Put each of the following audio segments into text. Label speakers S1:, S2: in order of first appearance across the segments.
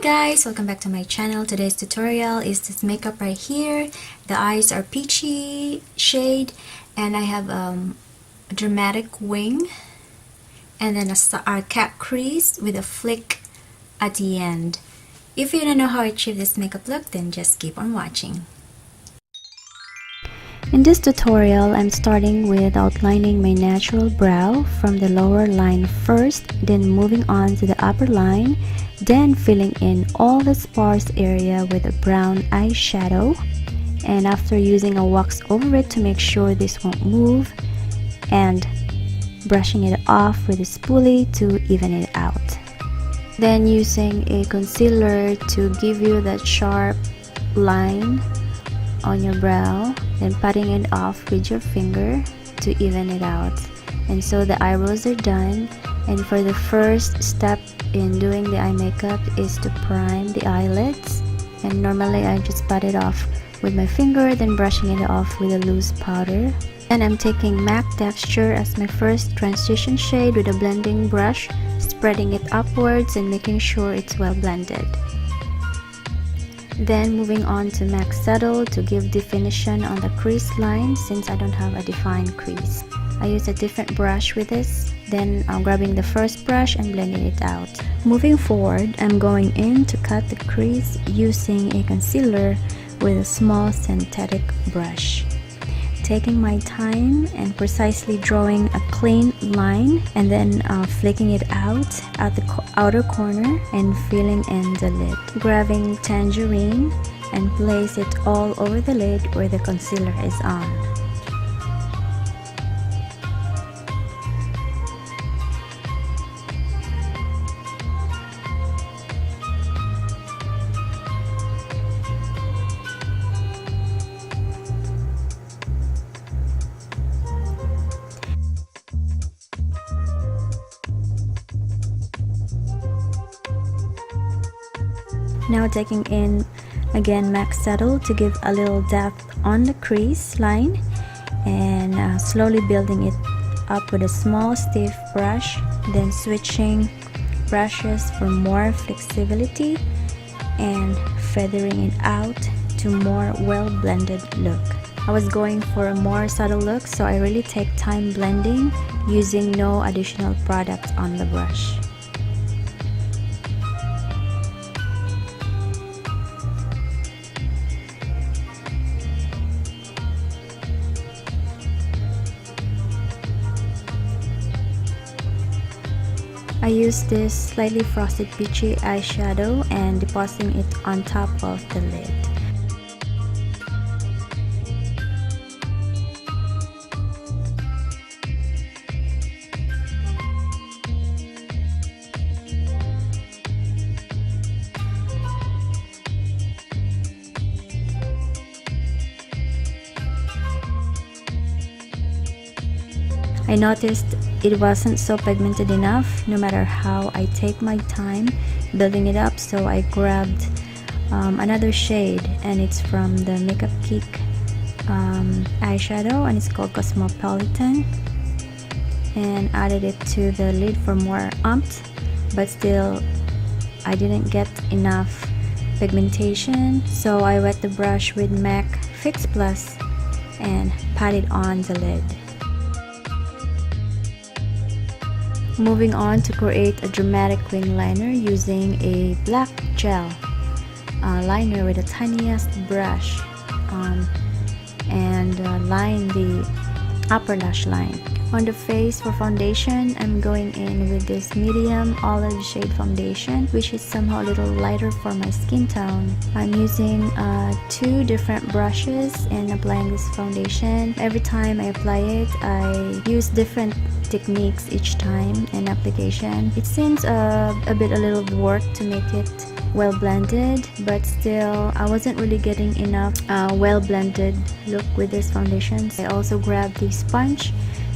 S1: guys, welcome back to my channel. Today's tutorial is this makeup right here. The eyes are peachy shade and I have a dramatic wing and then a cap crease with a flick at the end. If you don't know how I achieve this makeup look, then just keep on watching. In this tutorial, I'm starting with outlining my natural brow from the lower line first, then moving on to the upper line, then filling in all the sparse area with a brown eyeshadow, and after using a wax over it to make sure this won't move, and brushing it off with a spoolie to even it out. Then using a concealer to give you that sharp line on your brow, then patting it off with your finger to even it out. And so the eyebrows are done, and for the first step in doing the eye makeup is to prime the eyelids, and normally I just pat it off with my finger, then brushing it off with a loose powder. And I'm taking MAC Texture as my first transition shade with a blending brush, spreading it upwards and making sure it's well blended. Then moving on to MAC Settle to give definition on the crease line since I don't have a defined crease. I use a different brush with this, then I'm grabbing the first brush and blending it out. Moving forward, I'm going in to cut the crease using a concealer with a small synthetic brush. Taking my time and precisely drawing a clean line and then flicking it out at the outer corner and filling in the lid. Grabbing Tangerine and place it all over the lid where the concealer is on. Now taking in again MAC Settle to give a little depth on the crease line and slowly building it up with a small stiff brush, then switching brushes for more flexibility and feathering it out to more well blended look. I was going for a more subtle look, so I really take time blending using no additional product on the brush. I use this slightly frosted peachy eyeshadow and depositing it on top of the lid. I noticed it wasn't so pigmented enough no matter how I take my time building it up, so I grabbed another shade, and it's from the Makeup Geek eyeshadow, and it's called Cosmopolitan, and added it to the lid for more oomph, but still I didn't get enough pigmentation, so I wet the brush with MAC Fix Plus and pat it on the lid. Moving on to create a dramatic wing liner using a black gel liner with the tiniest brush and line the upper lash line. On the face for foundation, I'm going in with this medium olive shade foundation, which is somehow a little lighter for my skin tone. I'm using two different brushes and applying this foundation. Every time I apply it, I use different techniques each time in application. It seems a little work to make it well blended, but still I wasn't really getting enough well blended look with this foundation. I also grabbed the sponge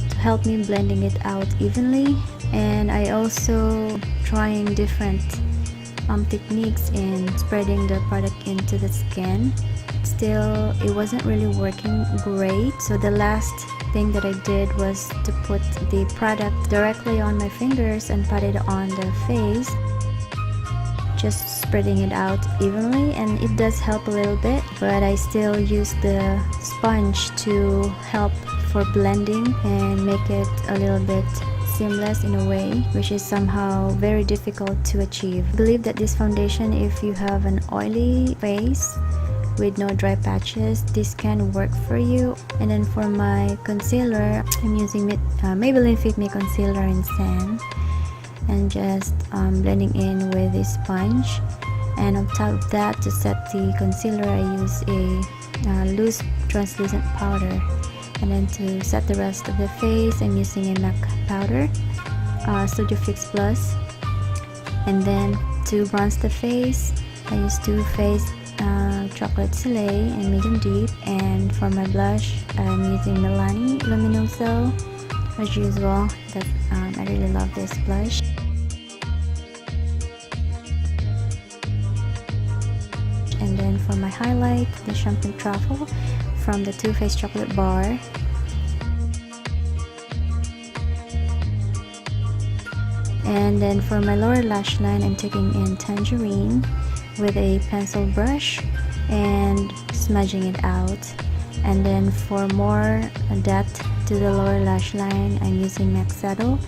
S1: to help me blending it out evenly, and I also trying different techniques in spreading the product into the skin. Still, it wasn't really working great, so the last thing that I did was to put the product directly on my fingers and pat it on the face. just spreading it out evenly, and it does help a little bit, but I still use the sponge to help for blending and make it a little bit seamless in a way, which is somehow very difficult to achieve. I believe that this foundation, if you have an oily face with no dry patches, this can work for you. And then for my concealer, I'm using Maybelline Fit Me Concealer in Sand, and just blending in with a sponge. And on top of that, to set the concealer, I use a loose translucent powder. And then to set the rest of the face, I'm using a MAC powder, Studio Fix Plus. And then to bronze the face, I use Too Faced Chocolate Soleil in medium deep. And for my blush, I'm using Milani Luminoso as usual. I really love this blush. And then for my highlight, the Champagne Truffle from the Too Faced Chocolate Bar. And then for my lower lash line, I'm taking in Tangerine with a pencil brush and smudging it out. And then for more depth to the lower lash line, I'm using MacLeod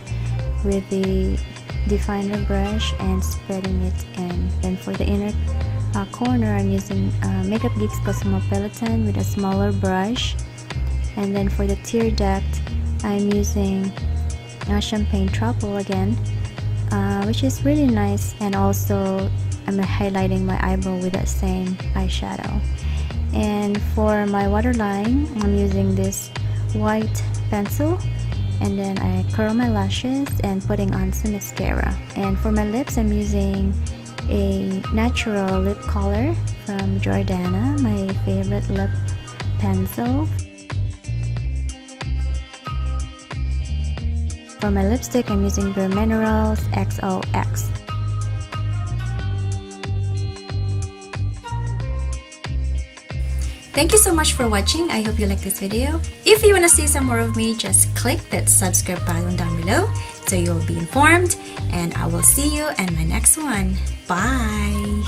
S1: with the definer brush and spreading it in. Then for the inner corner, I'm using Makeup Geeks Cosmopolitan with a smaller brush. And then for the tear duct, I'm using Champagne Truffle again, which is really nice. And also I'm highlighting my eyebrow with that same eyeshadow. And for my waterline, I'm using this white pencil, and then I curl my lashes and putting on some mascara. And for my lips, I'm using a natural lip color from Jordana, my favorite lip pencil. For my lipstick, I'm using Bare Minerals XOX. Thank you so much for watching. I hope you like this video. If you want to see some more of me, just click that subscribe button down below so you'll be informed, and I will see you in my next one. Bye!